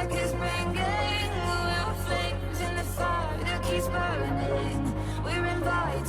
like it's ringing. We're flames in the fire that keeps burning. We're inviting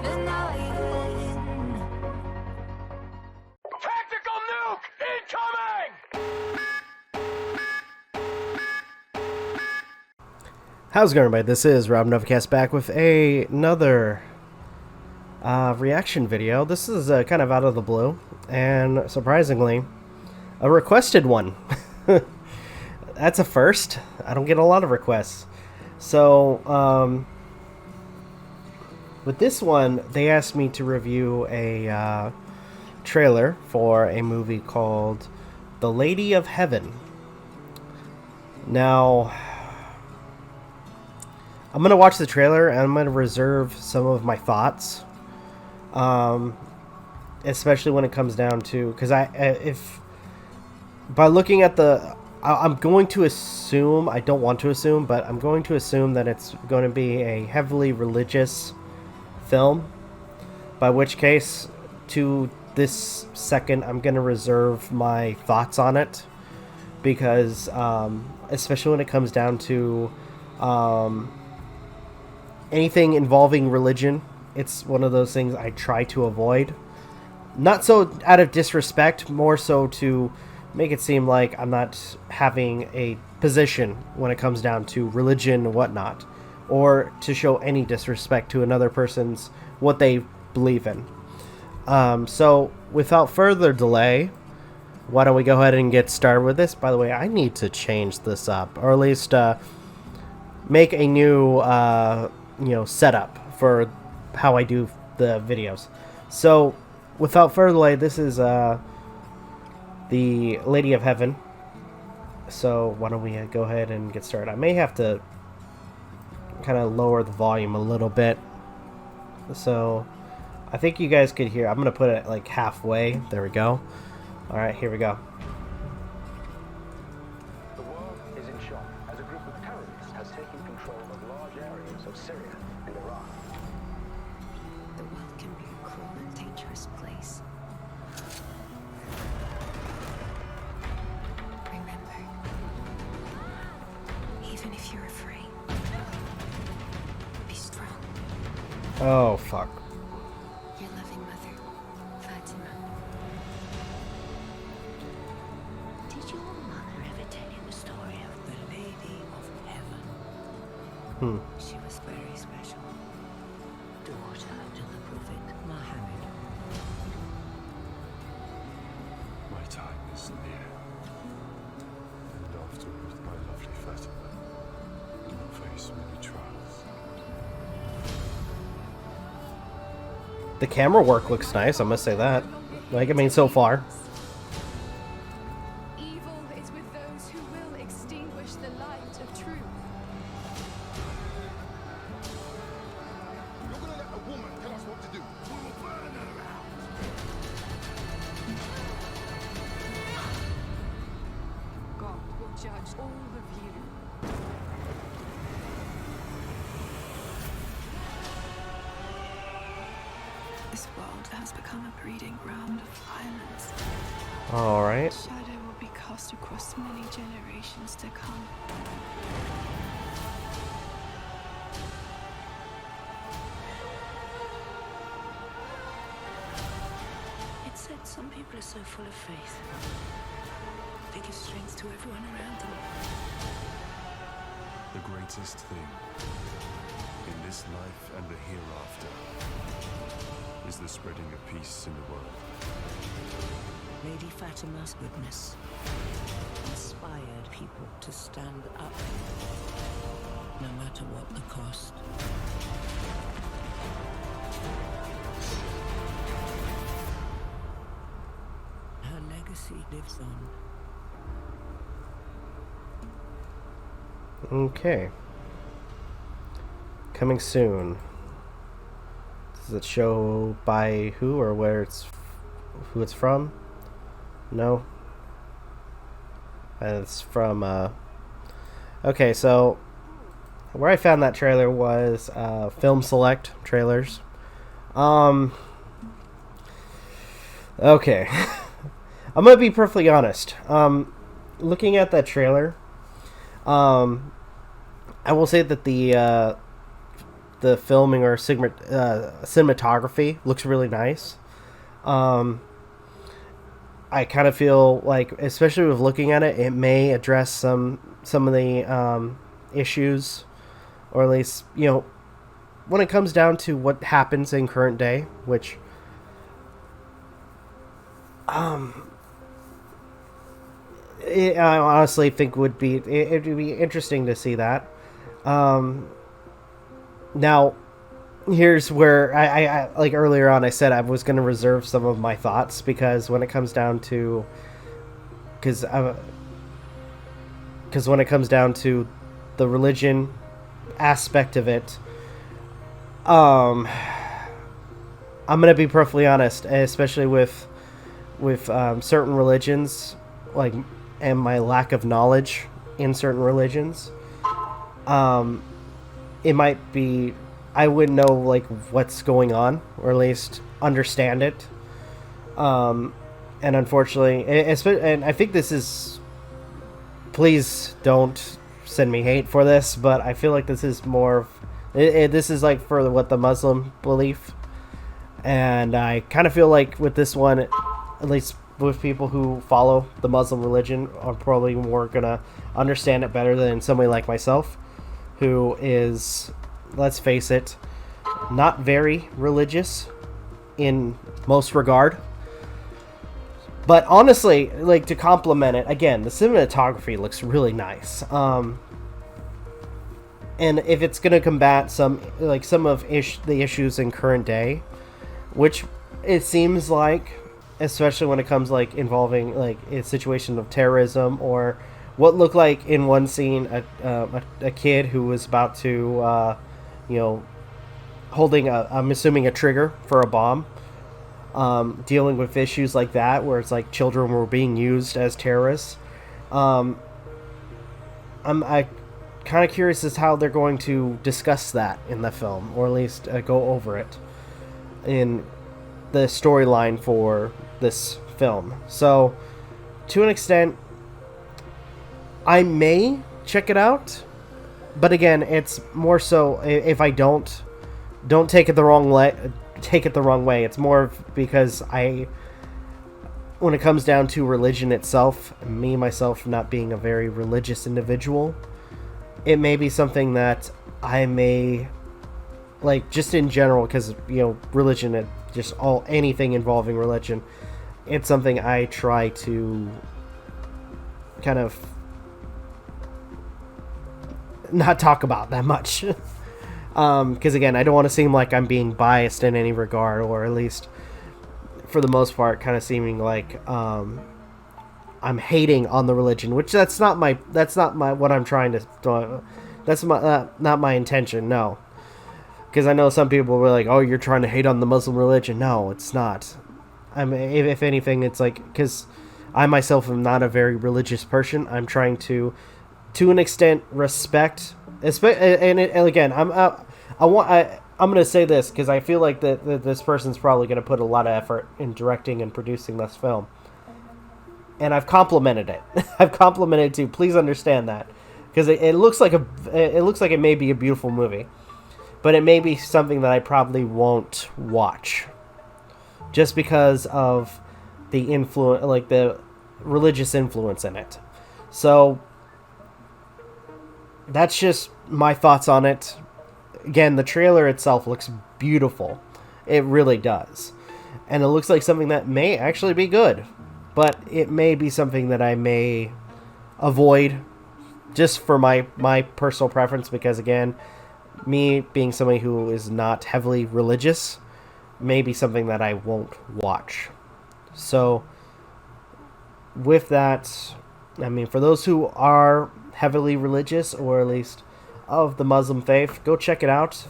the night in. Tactical nuke incoming! How's it going, everybody? This is Novakast back with another reaction video. This is kind of out of the blue, and surprisingly, a requested one. That's a first. I don't get a lot of requests. So, with this one, they asked me to review a trailer for a movie called The Lady of Heaven. Now, I'm going to watch the trailer and I'm going to reserve some of my thoughts. Especially when it comes down to, because if by looking at I'm going to assume, I don't want to assume, but I'm going to assume that it's going to be a heavily religious film, by which case, to this second, I'm going to reserve my thoughts on it, because especially when it comes down to anything involving religion, it's one of those things I try to avoid. Not so out of disrespect, more so to make it seem like I'm not having a position when it comes down to religion and whatnot, or to show any disrespect to another person's what they believe in. So without further delay, why don't we go ahead and get started with this? By the way, I need to change this up, or at least make a new setup for how I do the videos. So without further delay, this is the Lady of Heaven. So why don't we go ahead and get started? I may have to kind of lower the volume a little bit, so I think you guys could hear. I'm gonna put it like halfway. There we go. All right, here we go. The world is in shock as a group of terrorists has taken control of large areas of Syria and Iraq. The world can be a cruel and dangerous place. Remember, even if you're afraid, be strong. Oh fuck. Your loving mother, Fatima. Did your mother ever tell you the story of the Lady of Heaven? She was very special. Daughter to the Prophet Muhammad. My time is near. And afterward, my lovely Fatima will face many trials. The camera work looks nice, I must say that. Like, I mean, so far. Evil is with those who will extinguish the light of truth. You're gonna let a woman tell us what to do. We will burn her out. God will judge all of you. This world has become a breeding ground of violence. Alright. Shadow will be cast across many generations to come. It said some people are so full of faith. They give strength to everyone around them. The greatest thing in this life and the hereafter is the spreading of peace in the world. Lady Fatima's goodness inspired people to stand up, no matter what the cost. Her legacy lives on. Okay. Coming soon. Does it show by who or who it's from? No. And it's from okay, so where I found that trailer was Film Select trailers. Okay. I'm gonna be perfectly honest. looking at that trailer, I will say that the filming or cinematography looks really nice. I kind of feel like, especially with looking at it, it may address some of the issues, or at least, when it comes down to what happens in current day, which I honestly think would be interesting to see that. Now, here's where I like earlier on I said I was going to reserve some of my thoughts, because when it comes down to when it comes down to the religion aspect of it, I'm going to be perfectly honest, especially with certain religions, like, and my lack of knowledge in certain religions. It might be, I wouldn't know like what's going on, or at least understand it. And unfortunately, and I think this is, please don't send me hate for this, but I feel like this is more, this is like for what the Muslim belief. And I kind of feel like with this one, at least with people who follow the Muslim religion, are probably more gonna understand it better than somebody like myself, who is, let's face it, not very religious in most regard. But honestly, like, to compliment it, again, the cinematography looks really nice. And if it's gonna combat some of the issues in current day, which it seems like, especially when it comes like involving like a situation of terrorism, or what looked like in one scene a kid who was about to holding I'm assuming a trigger for a bomb, dealing with issues like that where it's like children were being used as terrorists. I'm kind of curious as how they're going to discuss that in the film, or at least go over it in the storyline for this film. So, to an extent, I may check it out, but again, it's more so if I don't take it the wrong way. It's more because when it comes down to religion itself, me myself not being a very religious individual, it may be something that I may like, just in general, because religion, just anything involving religion, it's something I try to kind of not talk about that much. Because again, I don't want to seem like I'm being biased in any regard, or at least for the most part kind of seeming like I'm hating on the religion, which that's not my what I'm trying to that's not my intention. No, because I know some people were like, oh, you're trying to hate on the Muslim religion. No, it's not. If anything, it's like, because I myself am not a very religious person, I'm trying to an extent, respect. And again, I'm going to say this because I feel like that this person's probably going to put a lot of effort in directing and producing this film, and I've complimented it. I've complimented it too. Please understand that, because it looks like it may be a beautiful movie, but it may be something that I probably won't watch, just because of the influence, like the religious influence in it. So that's just my thoughts on it. Again, the trailer itself looks beautiful. It really does. And it looks like something that may actually be good. But it may be something that I may avoid, just for my personal preference, because again, me being somebody who is not heavily religious, may be something that I won't watch. So, with that, I mean, for those who are heavily religious, or at least of the Muslim faith, go check it out.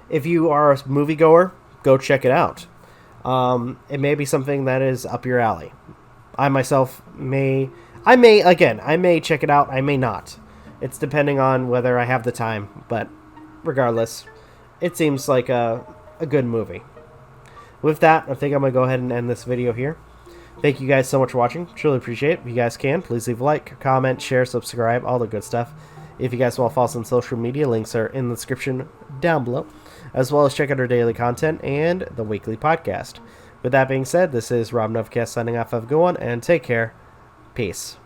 If you are a moviegoer, go check it out. It may be something that is up your alley. I myself may check it out, I may not. It's depending on whether I have the time, but regardless, it seems like a good movie. With that, I think I'm going to go ahead and end this video here. Thank you guys so much for watching. Truly appreciate it. If you guys can, please leave a like, comment, share, subscribe, all the good stuff. If you guys want to follow us on social media, links are in the description down below, as well as check out our daily content and the weekly podcast. With that being said, this is Rob Novakast signing off. Have a good one, and take care. Peace.